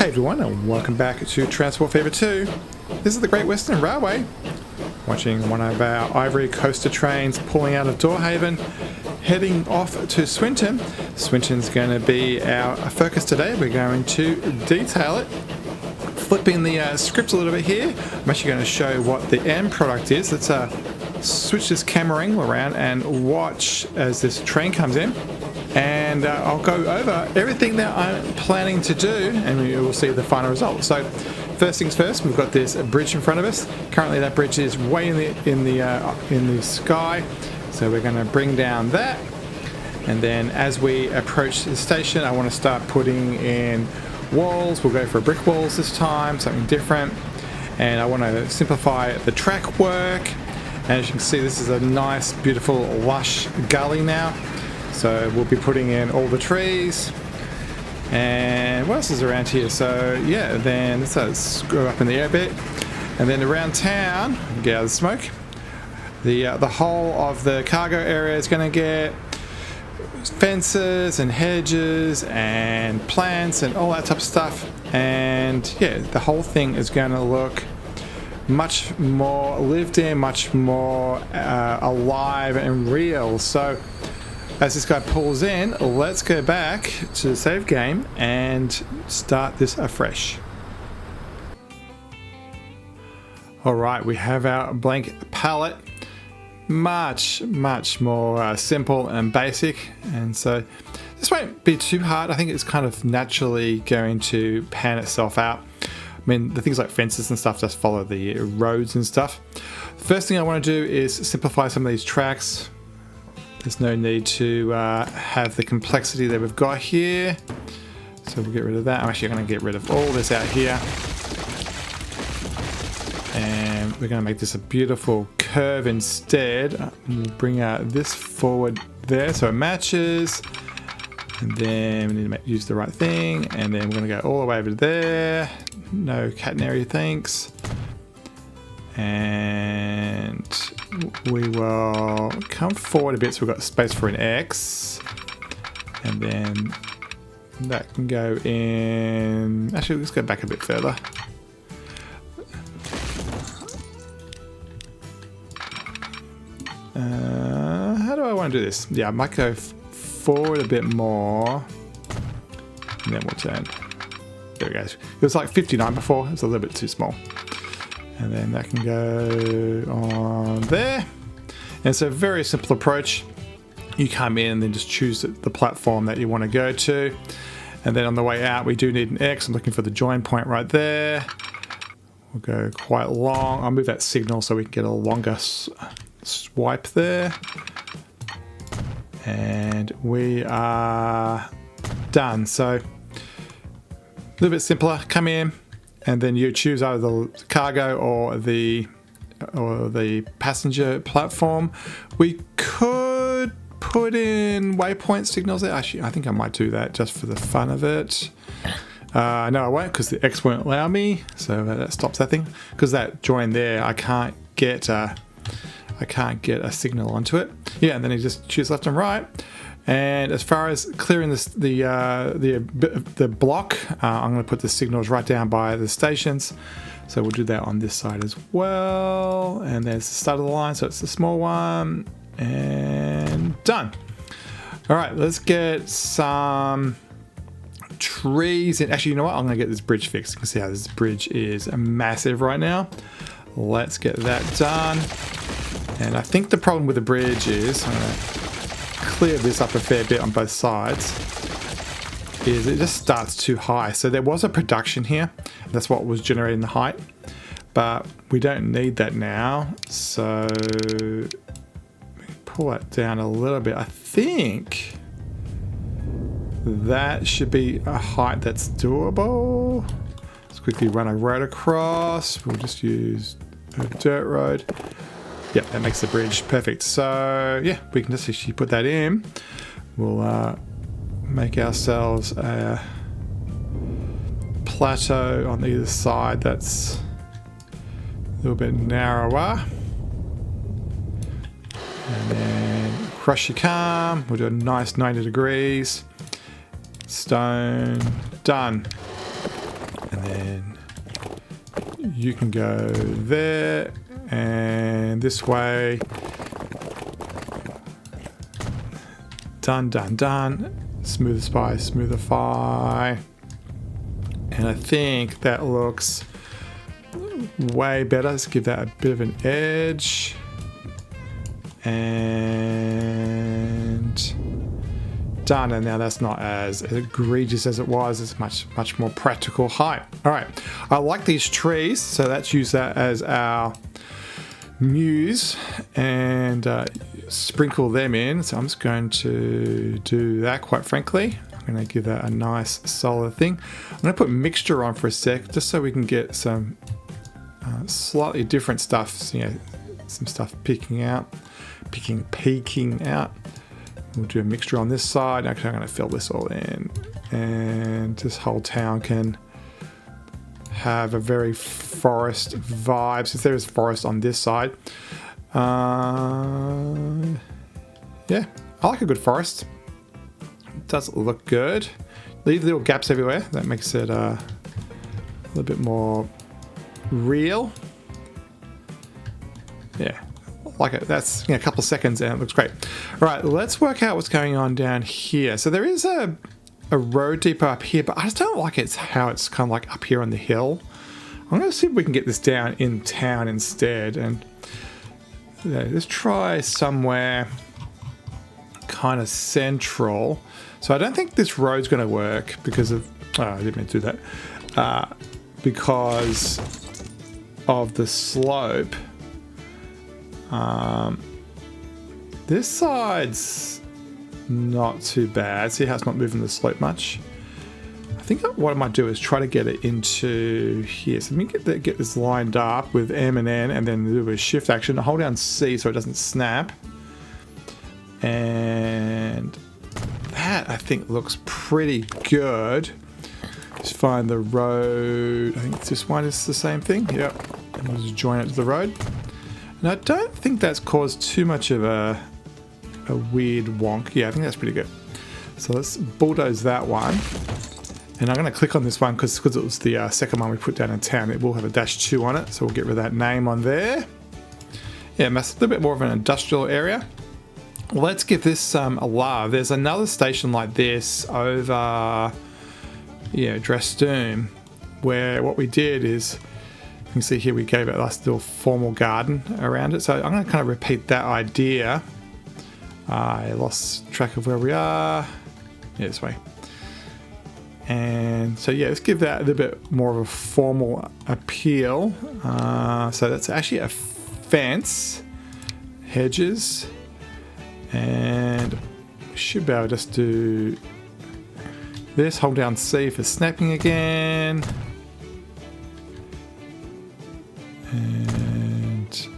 Hey everyone, and welcome back to Transport Fever 2. This is the Great Western Railway. Watching one of our Ivory Coaster trains pulling out of Doorhaven, heading off to Swinton. Swinton's going to be our focus today. We're going to detail it. Flipping the script a little bit here, I'm actually going to show what the end product is. Let's switch this camera angle around and watch as this train comes in. And I'll go over everything that I'm planning to do, and we will see the final result. So, first things first, we've got this bridge in front of us. Currently, that bridge is way in the sky, so we're going to bring down that. And then, as we approach the station, I want to start putting in walls. We'll go for brick walls this time, something different. And I want to simplify the track work. And as you can see, this is a nice, beautiful, lush gully now. So we'll be putting in all the trees. And what else is around here? So yeah, then let's go up in the air a bit. And then around town, get out of the smoke. The whole of the cargo area is going to get fences and hedges and plants and all that type of stuff. And yeah, the whole thing is going to look much more lived in, much more alive and real. So as this guy pulls in, let's go back to the save game and start this afresh. Alright, we have our blank palette. Much more simple and basic. And so this won't be too hard. I think it's kind of naturally going to pan itself out. I mean, the things like fences and stuff just follow the roads and stuff. The first thing I want to do is simplify some of these tracks. There's no need to have the complexity that we've got here. So we'll get rid of that. I'm actually going to get rid of all this out here. And we're going to make this a beautiful curve instead. We'll bring out this forward there so it matches. And then we need to use the right thing. And then we're going to go all the way over there. No catenary, thanks. And we will come forward a bit so we've got space for an X. And then that can go in. Actually, let's go back a bit further. How do I want to do this? Yeah, I might go forward a bit more. And then we'll turn. There we go. It was like 59 before. It's a little bit too small. And then that can go on there. And it's a very simple approach. You come in and then just choose the platform that you want to go to. And then on the way out, we do need an X. I'm looking for the join point right there. We'll go quite long. I'll move that signal so we can get a longer swipe there. And we are done. So a little bit simpler. Come in. And then you choose either the cargo or the passenger platform. We could put in waypoint signals there. Actually, I think I might do that just for the fun of it. No, I won't because the X won't allow me. So that stops that thing. Because that join there, I can't get a signal onto it. Yeah, and then you just choose left and right. And as far as clearing the block, I'm going to put the signals right down by the stations. So we'll do that on this side as well. And there's the start of the line, so it's the small one. And done. All right, let's get some trees in. Actually, you know what? I'm going to get this bridge fixed. You can see how this bridge is massive right now. Let's get that done. And I think the problem with the bridge is, I'm going to clear this up a fair bit on both sides, is it just starts too high. So there was a production here. That's what was generating the height. But we don't need that now. So pull that down a little bit. I think that should be a height that's doable. Let's quickly run a road across. We'll just use a dirt road. Yep, that makes the bridge perfect. So yeah, we can just actually put that in. We'll make ourselves a plateau on either side that's a little bit narrower. And then across you come. We'll do a nice 90 degrees. Stone, done. And then you can go there and this way. Done, done, done. Smoothify, smoothify. And I think that looks way better. Let's give that a bit of an edge. And done. And now that's not as egregious as it was. It's much more practical height. All right. I like these trees, so let's use that as our muse and sprinkle them in. So I'm just going to do that, quite frankly. I'm going to give that a nice solid thing. I'm going to put mixture on for a sec, just so we can get some slightly different stuff. So, you know, some stuff peeking out. We'll do a mixture on this side. Actually, I'm going to fill this all in, and this whole town can have a very forest vibe, since there is forest on this side. Yeah, I like a good forest. It does look good. Leave little gaps everywhere. That makes it a little bit more real. Yeah, like it. That's, you know, a couple of seconds and it looks great. All right, let's work out what's going on down here. So there is a road deeper up here, but I just don't like how it's kind of like up here on the hill. I'm going to see if we can get this down in town instead. And let's try somewhere kind of central. So I don't think this road's going to work because of... Oh, I didn't mean to do that. Because of the slope. This side's not too bad. See how it's not moving the slope much? I think what I might do is try to get it into here. So let me get this lined up with M and N, and then do a shift action. Hold down C so it doesn't snap. And that, I think, looks pretty good. Just find the road. I think this one is the same thing. Yep. And we'll just join it to the road. And I don't think that's caused too much of a weird wonk. Yeah, I think that's pretty good. So let's bulldoze that one. And I'm going to click on this one because it was the second one we put down in town. It will have a -2 on it, so we'll get rid of that name on there. Yeah, a little bit more of an industrial area. Let's give this a love. There's another station like this over, Dresdoom, where what we did is, you can see here we gave it a nice little formal garden around it. So I'm going to kind of repeat that idea. I lost track of where we are. Yeah, this way. And so yeah, let's give that a little bit more of a formal appeal. So that's actually a fence, hedges, and we should be able to just do this. Hold down C for snapping again. And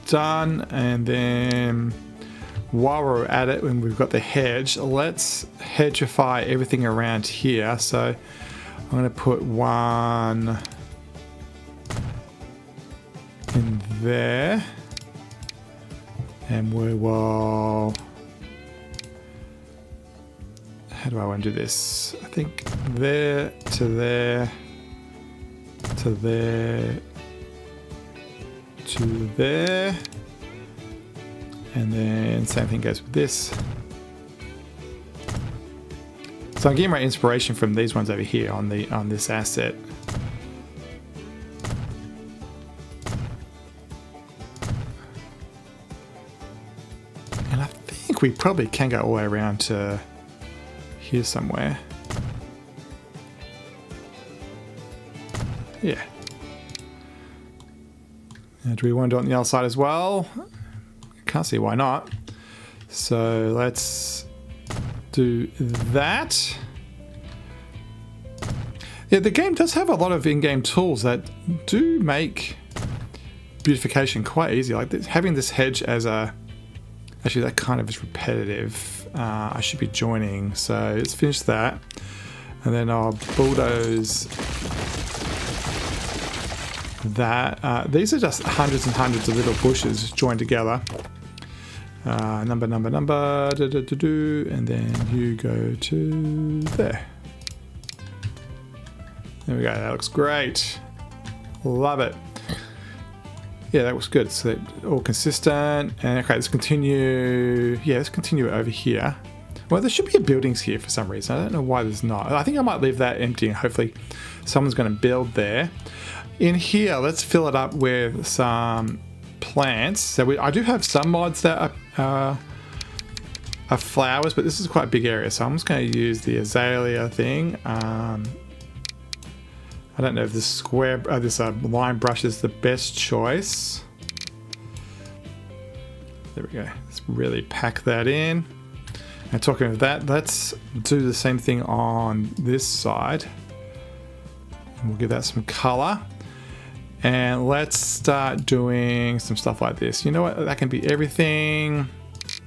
done. And then while we're at it, when we've got the hedge, let's hedgeify everything around here. So I'm going to put one in there, and we will... How do I want to do this? I think there to there to there to there. And then same thing goes with this. So I'm getting my inspiration from these ones over here on this asset. And I think we probably can go all the way around to here somewhere. Yeah. Now, do we want to do it on the other side as well? Can't see why not. So let's do that. Yeah, the game does have a lot of in-game tools that do make beautification quite easy. Like this, having this hedge as a... Actually, that kind of is repetitive. I should be joining. So let's finish that. And then I'll bulldoze that. These are just hundreds and hundreds of little bushes joined together. Number, and then you go to there. There we go, that looks great. Love it. Yeah, that looks good. So all consistent. And okay, let's continue. Yeah, let's continue over here. Well, there should be buildings here for some reason. I don't know why there's not. I think I might leave that empty and hopefully someone's going to build there. In here, let's fill it up with some plants. So I do have some mods that are flowers, but this is quite a big area. So I'm just going to use the azalea thing. I don't know if this line brush is the best choice. There we go. Let's really pack that in. And talking of that, let's do the same thing on this side. And we'll give that some color. And let's start doing some stuff like this. You know what? That can be everything.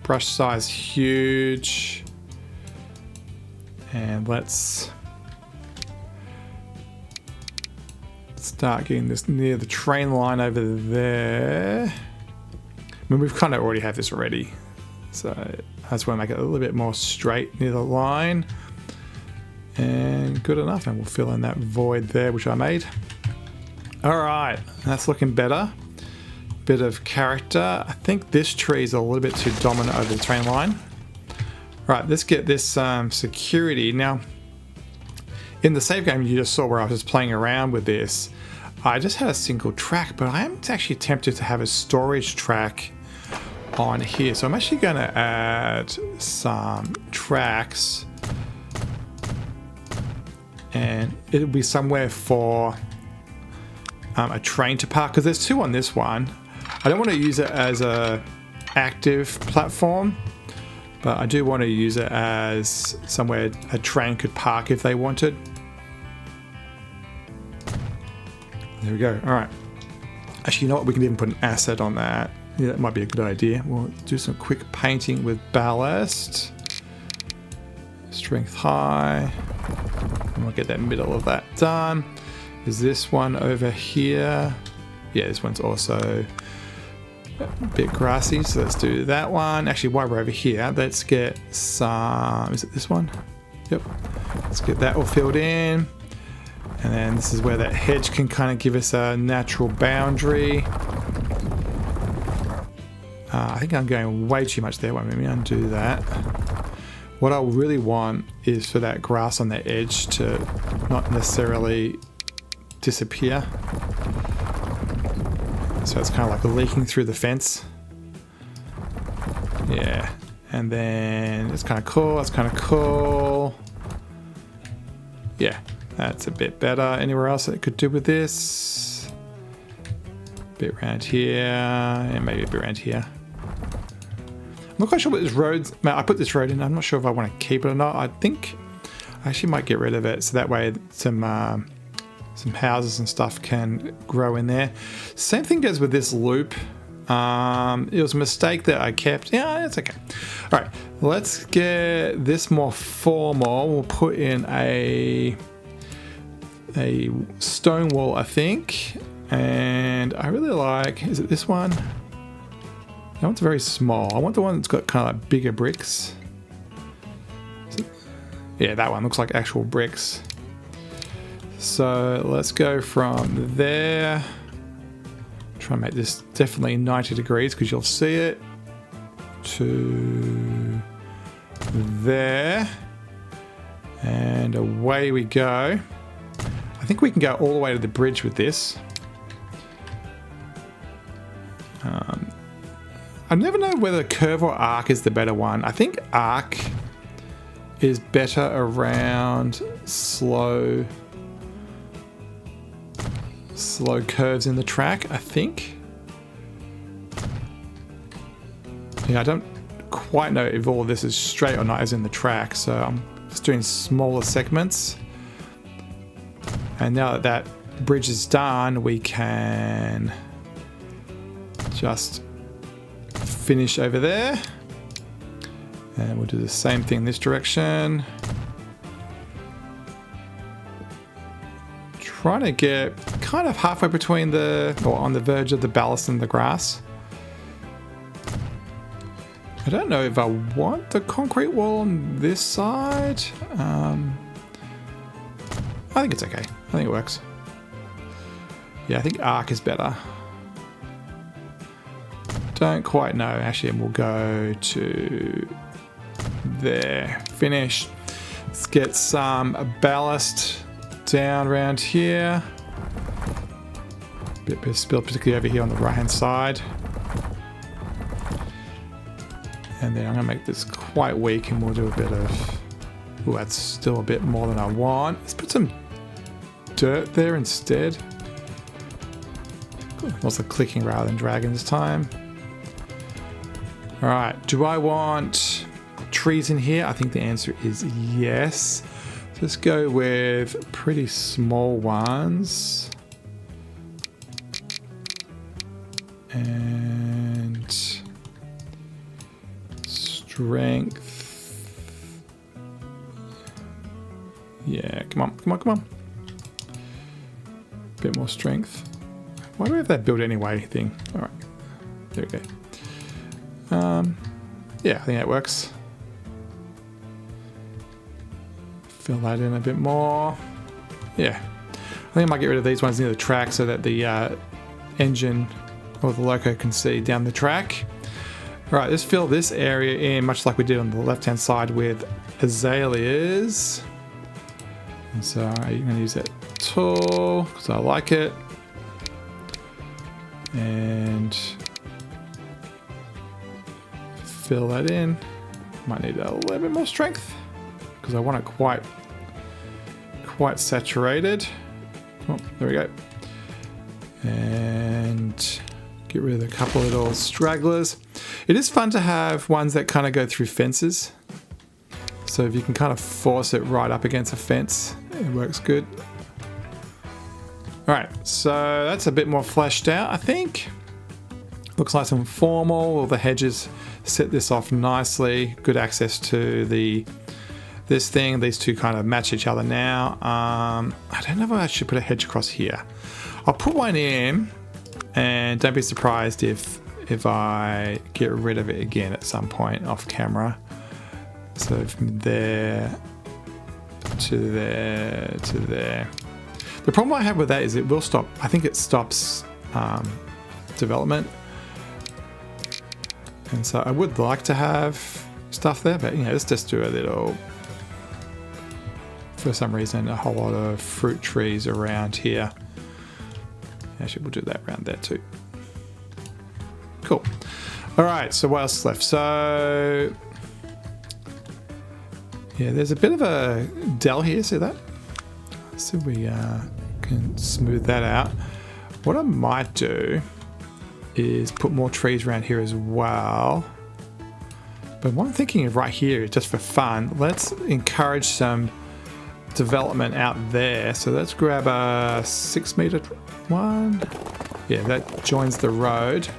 Brush size huge. And let's start getting this near the train line over there. I mean, we've kind of already have this already. So I just want to make it a little bit more straight near the line. And good enough. And we'll fill in that void there, which I made. All right, that's looking better. Bit of character. I think this tree is a little bit too dominant over the train line. All right, let's get this security. Now, in the save game you just saw where I was just playing around with this, I just had a single track, but I am actually tempted to have a storage track on here. So I'm actually going to add some tracks, and it'll be somewhere for a train to park, because there's two on this one. I don't want to use it as a active platform, but I do want to use it as somewhere a train could park if they wanted. There we go. All right. Actually, you know what? We can even put an asset on that. Yeah, that might be a good idea. We'll do some quick painting with ballast. Strength high. And we'll get that middle of that done. Is this one over here? Yeah, this one's also a bit grassy, so let's do that one. Actually, while we're over here, let's get some... Is it this one? Yep. Let's get that all filled in. And then this is where that hedge can kind of give us a natural boundary. I think I'm going way too much there. Wait, let me undo that. What I really want is for that grass on the edge to not necessarily disappear. So it's kind of like leaking through the fence. Yeah. And then it's kind of cool. That's kind of cool. Yeah. That's a bit better. Anywhere else that it could do with this? A bit around here, and maybe a bit around here. I'm not quite sure what this road's... I put this road in. I'm not sure if I want to keep it or not. I think I actually might get rid of it, so that way some houses and stuff can grow in there. Same thing goes with this loop. It was a mistake that I kept. Yeah, it's okay. All right, let's get this more formal. We'll put in a stone wall, I think, and I really like, is it this one? That one's very small. I want the one that's got kind of like bigger bricks. Yeah, that one looks like actual bricks. So let's go from there. Try and make this definitely 90 degrees because you'll see it, to there, and away we go. I think we can go all the way to the bridge with this. I never know whether curve or arc is the better one. I think arc is better around slow curves in the track, I think. Yeah, I don't quite know if all of this is straight or not as in the track, so I'm just doing smaller segments. And now that that bridge is done, we can just finish over there. And we'll do the same thing this direction. Trying to get kind of halfway between or on the verge of the ballast and the grass. I don't know if I want the concrete wall on this side. I think it's okay. I think it works. Yeah, I think arc is better. Don't quite know. Actually, we'll go to there. Finish. Let's get some ballast down around here. Bit of spill, particularly over here on the right hand side. And then I'm going to make this quite weak and we'll do a bit of... Ooh, that's still a bit more than I want. Let's put some dirt there instead. Also clicking rather than dragging this time. Alright, do I want trees in here? I think the answer is yes. Let's go with pretty small ones. And strength. Yeah, come on, come on, come on. Bit more strength. Why do we have that build anyway thing? All right, there we go. Yeah, I think that works. Fill that in a bit more. Yeah, I think I might get rid of these ones near the track so that the engine or the loco can see down the track. All right, let's fill this area in much like we did on the left-hand side with azaleas. And so I'm going to use that tool because I like it. And fill that in. Might need a little bit more strength because I want it quite saturated. Oh, there we go. And get rid of a couple of little stragglers. It is fun to have ones that kind of go through fences. So if you can kind of force it right up against a fence, it works good. All right, so that's a bit more fleshed out, I think. Looks nice and formal. All the hedges set this off nicely. Good access to this thing. These two kind of match each other now. I don't know if I should put a hedge across here. I'll put one in, and don't be surprised if I get rid of it again at some point off camera. So from there to there to there. The problem I have with that is it will stop. I think it stops development. And so I would like to have stuff there, but let's just do a little, for some reason, a whole lot of fruit trees around here. Actually, we'll do that around there too. Cool. All right, so what else is left? So, yeah, there's a bit of a dell here, see that? Let's see if we can smooth that out. What I might do is put more trees around here as well. But what I'm thinking of right here, just for fun, let's encourage some development out there. So let's grab a 6 meter one. Yeah, that joins the road.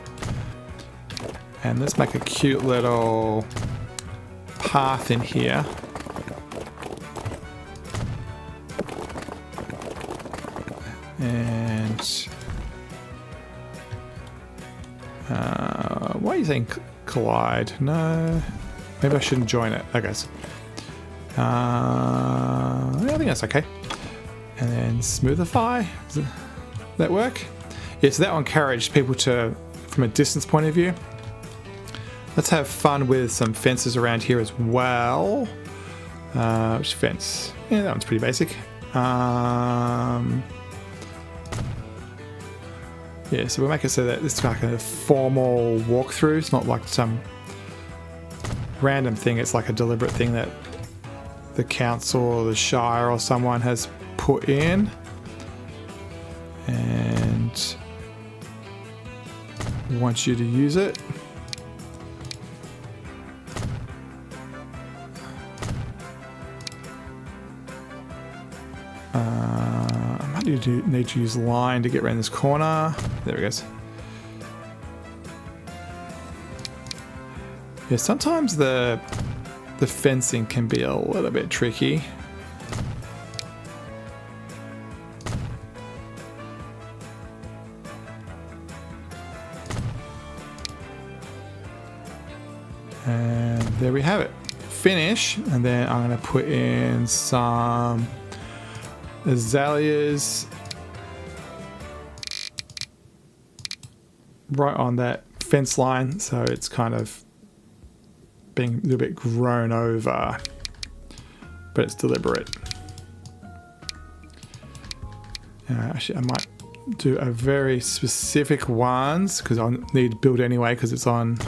And let's make a cute little path in here. And what do you think? Collide? No, maybe I shouldn't join it. Okay, I think that's okay. And then smoothify. Does that work? Yes, that will encourage people to, from a distance point of view. Let's have fun with some fences around here as well. Which fence? Yeah, that one's pretty basic. Yeah, so we'll make it so that it's like a formal walkthrough. It's not like some random thing. It's like a deliberate thing that the council or the shire or someone has put in. And wants you to use it. I might need to use line to get around this corner. There it goes. Yeah, sometimes the fencing can be a little bit tricky. And there we have it. Finish, and then I'm going to put in some azaleas right on that fence line, so it's kind of being a little bit grown over, but it's deliberate. Actually, I might do a very specific ones because I need to build anyway because it's on.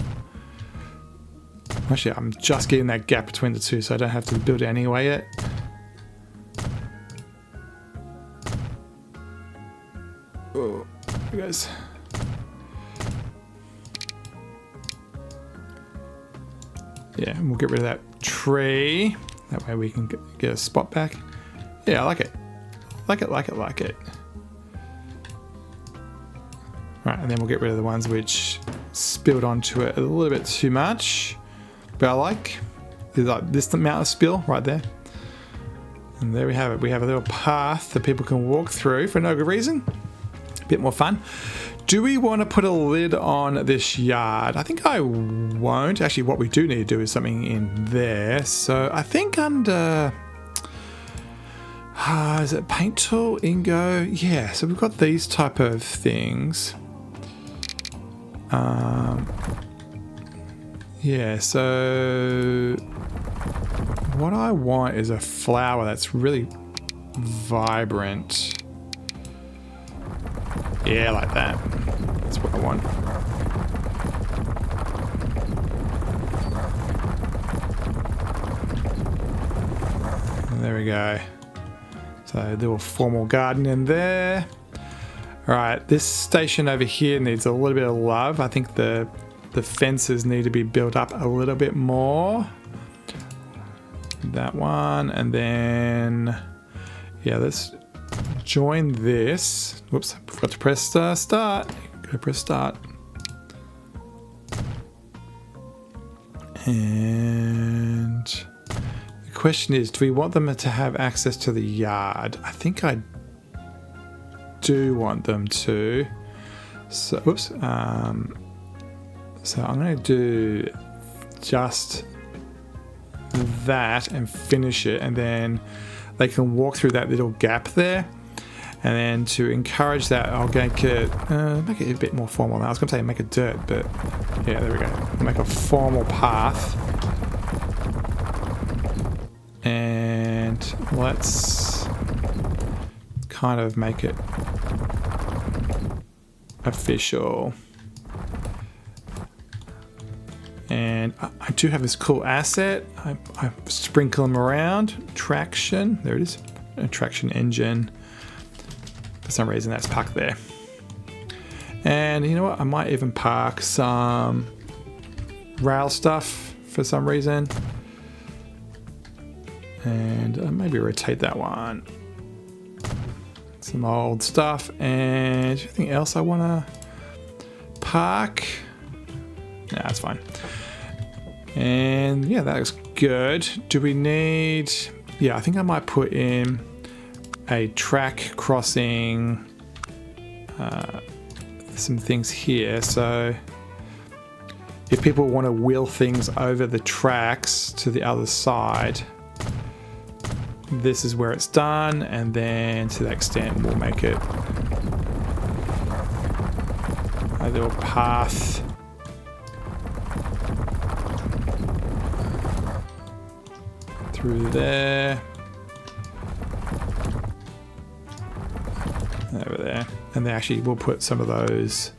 Actually, I'm just getting that gap between the two, so I don't have to build it anyway yet. Oh, there it goes. Yeah, and we'll get rid of that tree. That way we can get a spot back. Yeah, I like it. Like it. Right, and then we'll get rid of the ones which spilled onto it a little bit too much. But I like this amount of spill right there. And there we have it. We have a little path that people can walk through for no good reason. A bit more fun. Do we want to put a lid on this yard? I think I won't. Actually, what we do need to do is something in there. So I think under... is it paint tool, Ingo? Yeah, so we've got these type of things. Yeah, so what I want is a flower that's really vibrant. Yeah, like that. That's what I want. And there we go. So a little formal garden in there. All right, this station over here needs a little bit of love. I think the fences need to be built up a little bit more. That one, and then yeah, let's join this. Whoops, I forgot to press start. Go press start. And the question is, do we want them to have access to the yard? I think I do want them to. So, whoops. So I'm going to do just that and finish it, and then they can walk through that little gap there. And then to encourage that, I'll make it a bit more formal now. I was going to say make it dirt, but yeah, there we go. Make a formal path. And let's kind of make it official. And I do have this cool asset. I sprinkle them around. Traction. There it is. A traction engine. For some reason that's parked there. And you know what? I might even park some rail stuff for some reason. And maybe rotate that one. Some old stuff. And anything else I want to park? Nah, that's fine. And yeah, that looks good. Do we need... Yeah, I think I might put in a track crossing some things here. So if people want to wheel things over the tracks to the other side, this is where it's done. And then to that extent, we'll make it a little path through there, over there, and then actually we'll put some of those.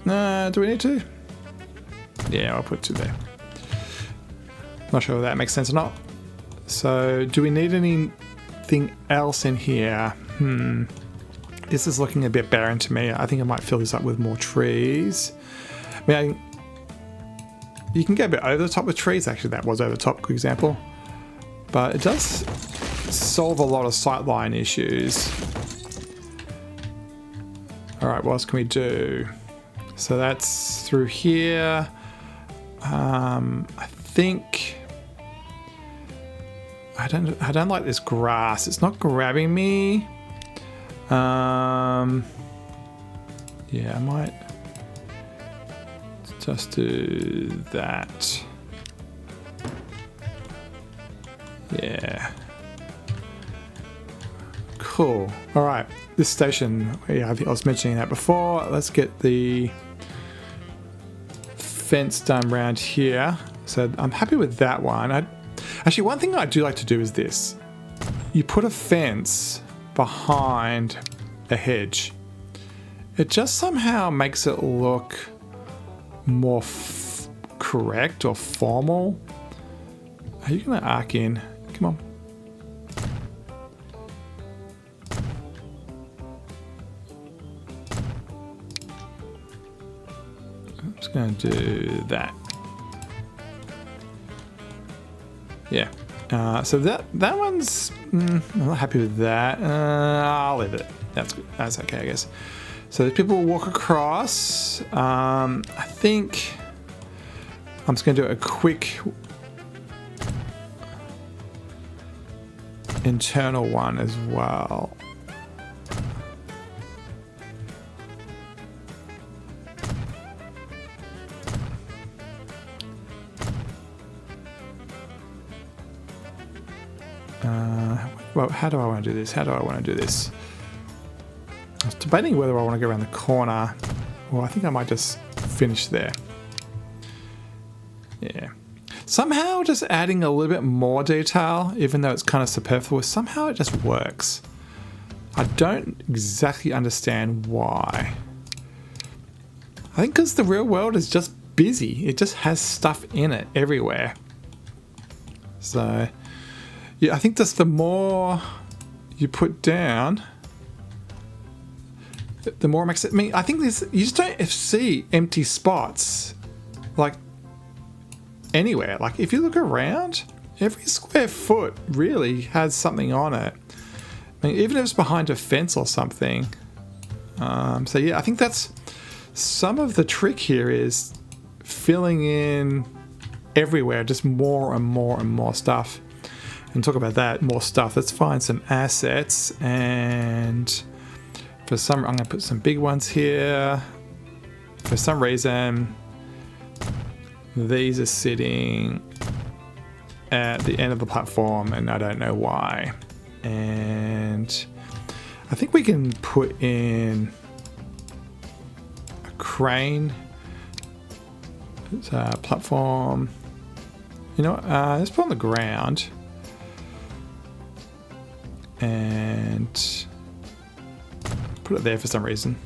Do we need to? Yeah, I'll put two there. Not sure if that makes sense or not. So, do we need anything else in here? This is looking a bit barren to me. I think I might fill this up with more trees. I mean, you can get a bit over the top with trees. Actually, that was over the top, good example. But it does solve a lot of sightline issues. All right, what else can we do? So that's through here. I think I don't like this grass. It's not grabbing me. Yeah, I might just do that. Yeah. Cool. All right, this station, yeah, I was mentioning that before. Let's get the fence done around here. So I'm happy with that one. Actually, one thing I do like to do is this. You put a fence behind a hedge. It just somehow makes it look more correct or formal. Are you going to arc in? Come on. I'm just going to do that. Yeah. So that one's... I'm not happy with that. I'll leave it. That's good. That's okay, I guess. So people will walk across. I think I'm just going to do a quick internal one as well. Well, how do I want to do this? How do I want to do this? I was debating whether I want to go around the corner. Well, I think I might just finish there. Yeah. Somehow just adding a little bit more detail, even though it's kind of superfluous, somehow it just works. I don't exactly understand why. I think because the real world is just busy. It just has stuff in it everywhere. So... yeah, I think just the more you put down, the more it makes it. I mean, I think this, you just don't see empty spots like anywhere. Like if you look around, every square foot really has something on it. I mean, even if it's behind a fence or something. So yeah, I think that's some of the trick here is filling in everywhere, just more and more and more stuff. And talk about that, more stuff. Let's find some assets, and for some, I'm going to put some big ones here. For some reason, these are sitting at the end of the platform, and I don't know why. And I think we can put in a crane. It's a platform. You know what? Let's put on the ground. And put it there for some reason.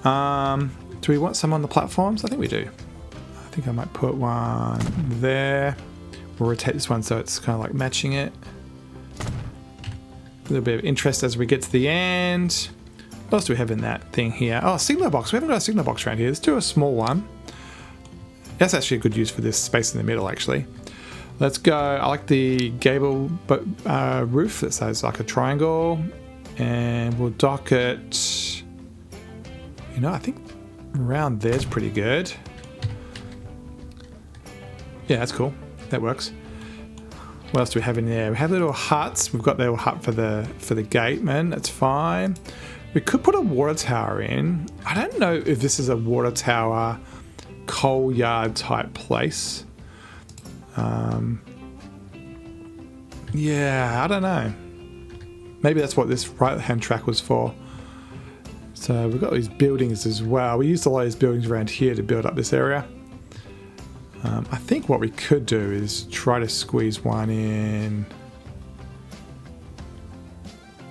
Do we want some on the platforms? I think we do. I think I might put one there. We'll rotate this one so it's kind of like matching it. A little bit of interest as we get to the end. What else do we have in that thing here? Oh, signal box. We haven't got a signal box around here. Let's do a small one. That's actually a good use for this space in the middle, actually. Let's go. I like the gable roof that says like a triangle, and we'll dock it. You know, I think around there's pretty good. Yeah, that's cool. That works. What else do we have in there? We have little huts. We've got the little hut for the gateman. That's fine. We could put a water tower in. I don't know if this is a water tower, coal yard type place. Yeah, I don't know. Maybe that's what this right-hand track was for. So we've got these buildings as well. We used a lot of these buildings around here to build up this area. I think what we could do is try to squeeze one in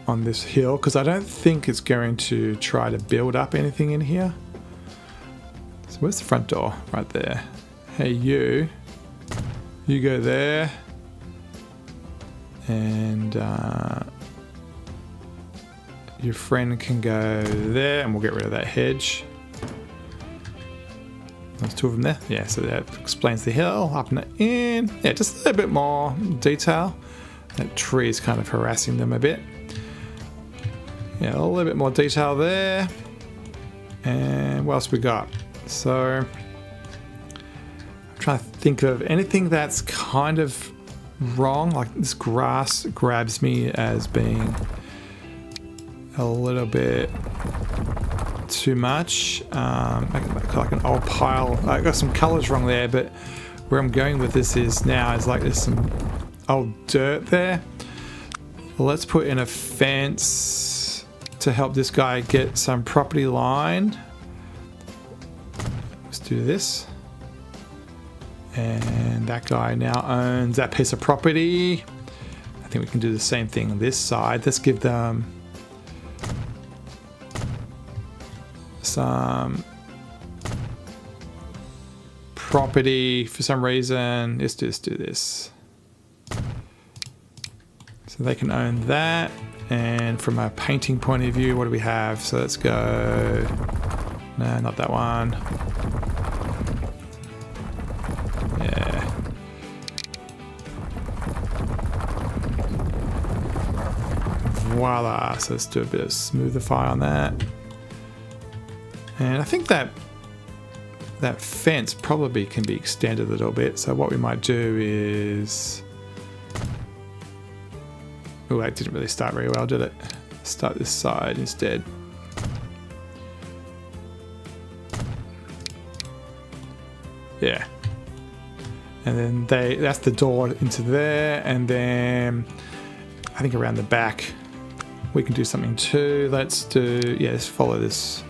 on this hill, because I don't think it's going to try to build up anything in here. So where's the front door? Right there. Hey, you go there. And your friend can go there, and we'll get rid of that hedge. There's two of them there. Yeah, so that explains the hill, up and in. Yeah, just a little bit more detail. That tree is kind of harassing them a bit. Yeah, a little bit more detail there. And what else we got? So, I'm trying to think of anything that's kind of wrong. Like this grass grabs me as being a little bit too much. Like an old pile. I got some colors wrong there, but where I'm going with this is now is like there's some old dirt there. Let's put in a fence to help this guy get some property line. Let's do this. And that guy now owns that piece of property. I think we can do the same thing on this side. Let's give them some property for some reason. Let's just do this. So they can own that. And from a painting point of view, what do we have? So let's go. No, not that one. Yeah. Voila. So let's do a bit of smoothify on that. And I think that fence probably can be extended a little bit. So what we might do is... Oh, that didn't really start very well, did it? Start this side instead. Yeah. And then that's the door into there. And then I think around the back we can do something too. Let's follow this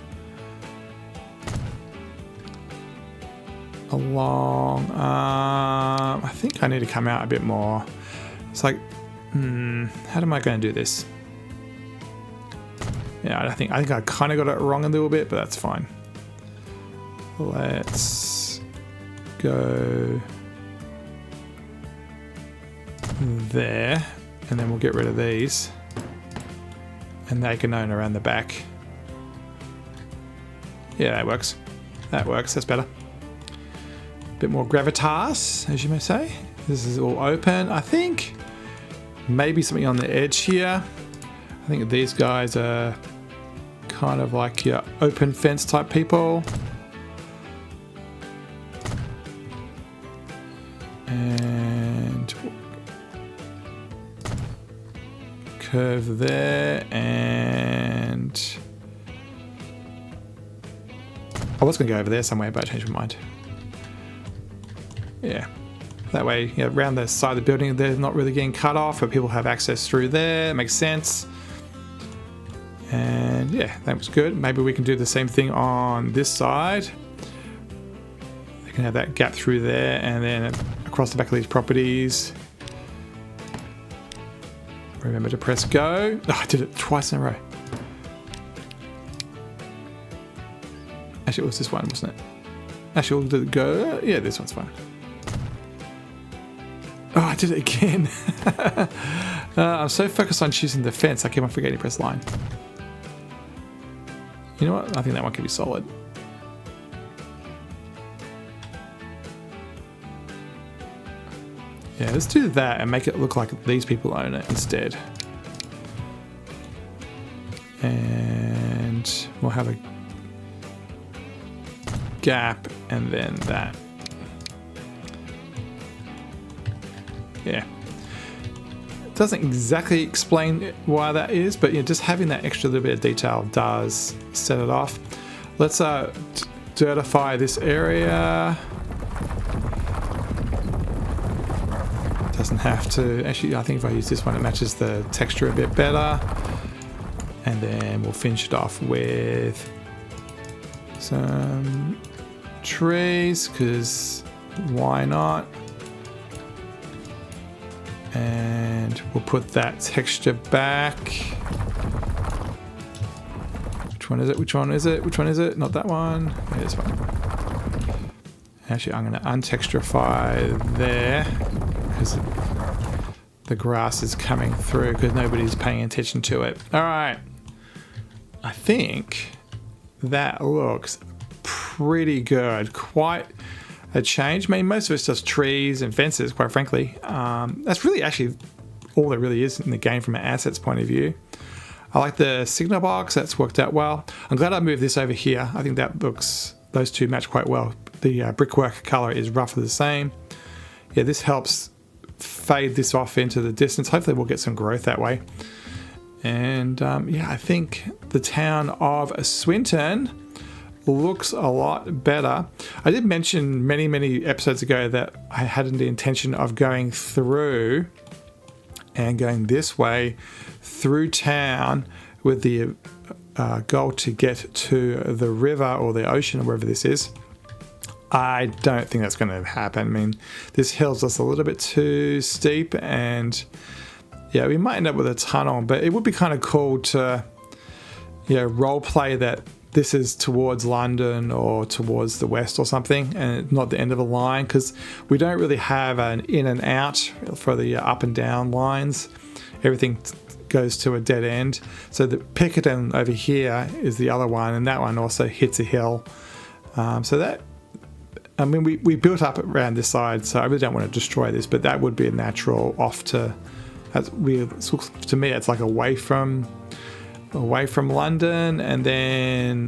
along. I think I need to come out a bit more. It's like, how am I going to do this? Yeah, I think I kind of got it wrong a little bit, but that's fine. Let's go there, and then we'll get rid of these, and they can own around the back. Yeah, that works. That works. That's better. Bit more gravitas, as you may say. This is all open. I think maybe something on the edge here. I think these guys are kind of like your open fence type people. And curve there, and I was going to go over there somewhere, but I changed my mind. Yeah. That way, around the side of the building, they're not really getting cut off, but people have access through there. It makes sense. And yeah, that was good. Maybe we can do the same thing on this side. They can have that gap through there, and then across the back of these properties. Remember to press go. Oh, I did it twice in a row. Actually, it was this one, wasn't it? Actually, we'll do the go. Yeah, this one's fine. Oh, I did it again. I'm so focused on choosing the fence, I keep on forgetting to press line. You know what? I think that one can be solid. Yeah, let's do that and make it look like these people own it instead. And we'll have a gap and then that. Yeah. It doesn't exactly explain why that is, but just having that extra little bit of detail does set it off. Let's dirtify this area. Doesn't have to. Actually, I think if I use this one, it matches the texture a bit better. And then we'll finish it off with some trees, because why not? And we'll put that texture back. Which one is it? Which one is it? Which one is it? Not that one. Yeah, this one. Actually, I'm going to untexturify there, because the grass is coming through because nobody's paying attention to it. All right. I think that looks pretty good. Quite a change. I mean, most of it's just trees and fences, quite frankly. That's really actually all there really is in the game from an assets point of view. I like the signal box. That's worked out well. I'm glad I moved this over here. I think that looks, those two match quite well. The brickwork color is roughly the same. Yeah, this helps fade this off into the distance. Hopefully we'll get some growth that way. And yeah, I think the town of Swinton looks a lot better. I did mention many episodes ago that I had the intention of going through and going this way through town with the goal to get to the river or the ocean or wherever this is. I don't think that's going to happen. I mean, this hill's just a little bit too steep, and yeah, we might end up with a tunnel, but it would be kind of cool to, role play that this is towards London or towards the west or something, and not the end of a line, because we don't really have an in and out for the up and down lines. Everything goes to a dead end. So the Piccadilly over here is the other one, and that one also hits a hill. We built up around this side, so I really don't want to destroy this, but that would be a natural off to. To me, it's like away from London, and then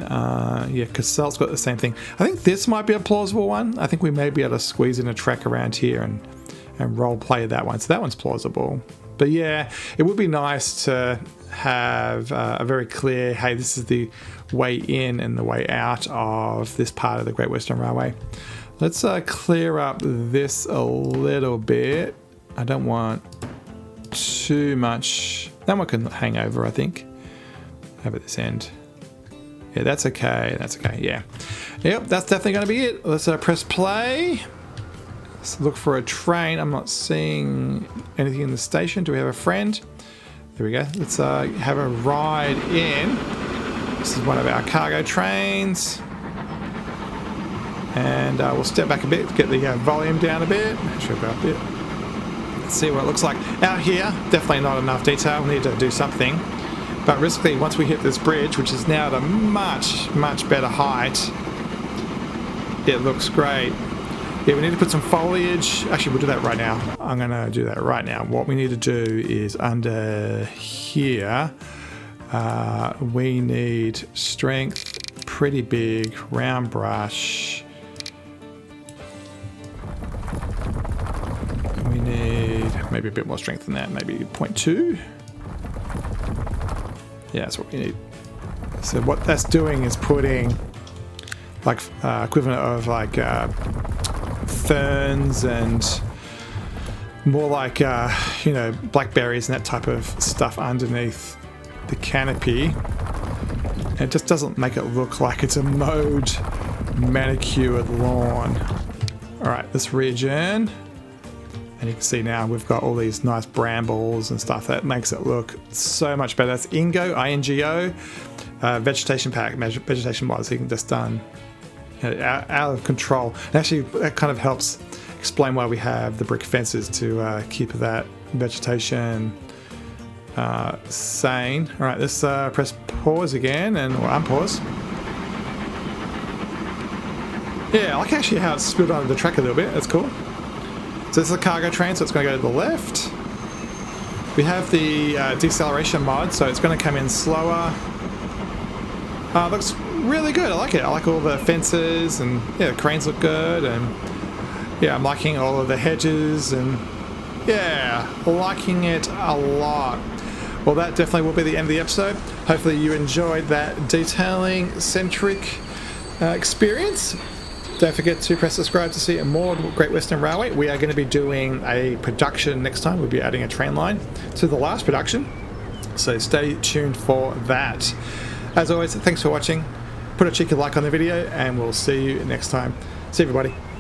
Cassel's got the same thing. I think this might be a plausible one. I think we may be able to squeeze in a track around here and role play that one. So that one's plausible. But yeah, it would be nice to have a very clear, hey, this is the way in and the way out of this part of the Great Western Railway. Let's clear up this a little bit. I don't want too much. That one can hang over, I think. Over this end. Yeah, that's okay. That's okay. Yeah. Yep, that's definitely going to be it. Let's press play. Let's look for a train. I'm not seeing anything in the station. Do we have a friend? There we go. Let's have a ride in. This is one of our cargo trains. And we'll step back a bit, get the volume down a bit. Should go up a bit. Let's see what it looks like. Out here, definitely not enough detail. We need to do something. But riskily, once we hit this bridge, which is now at a much, much better height, it looks great. Yeah, we need to put some foliage. Actually, we'll do that right now. I'm going to do that right now. What we need to do is under here, we need strength, pretty big, round brush. We need maybe a bit more strength than that, maybe 0.2. Yeah, that's what we need. So what that's doing is putting like equivalent of like ferns and more like blackberries and that type of stuff underneath the canopy. And it just doesn't make it look like it's a mowed, manicured lawn. All right, this region. And you can see now we've got all these nice brambles and stuff that makes it look so much better. That's Ingo, I-N-G-O, vegetation pack, vegetation modeling just done out of control. And actually, that kind of helps explain why we have the brick fences to keep that vegetation sane. All right, let's press pause again or unpause. Yeah, I like actually how it's spilled onto the track a little bit. That's cool. So this is a cargo train, so it's going to go to the left. We have the deceleration mod, so it's going to come in slower. Looks really good. I like it. I like all the fences, and yeah, the cranes look good, and yeah, I'm liking all of the hedges, and yeah, liking it a lot. Well, that definitely will be the end of the episode. Hopefully you enjoyed that detailing-centric experience. Don't forget to press subscribe to see more Great Western Railway. We are going to be doing a production next time. We'll be adding a train line to the last production. So stay tuned for that. As always, thanks for watching. Put a cheeky like on the video, and we'll see you next time. See you, everybody.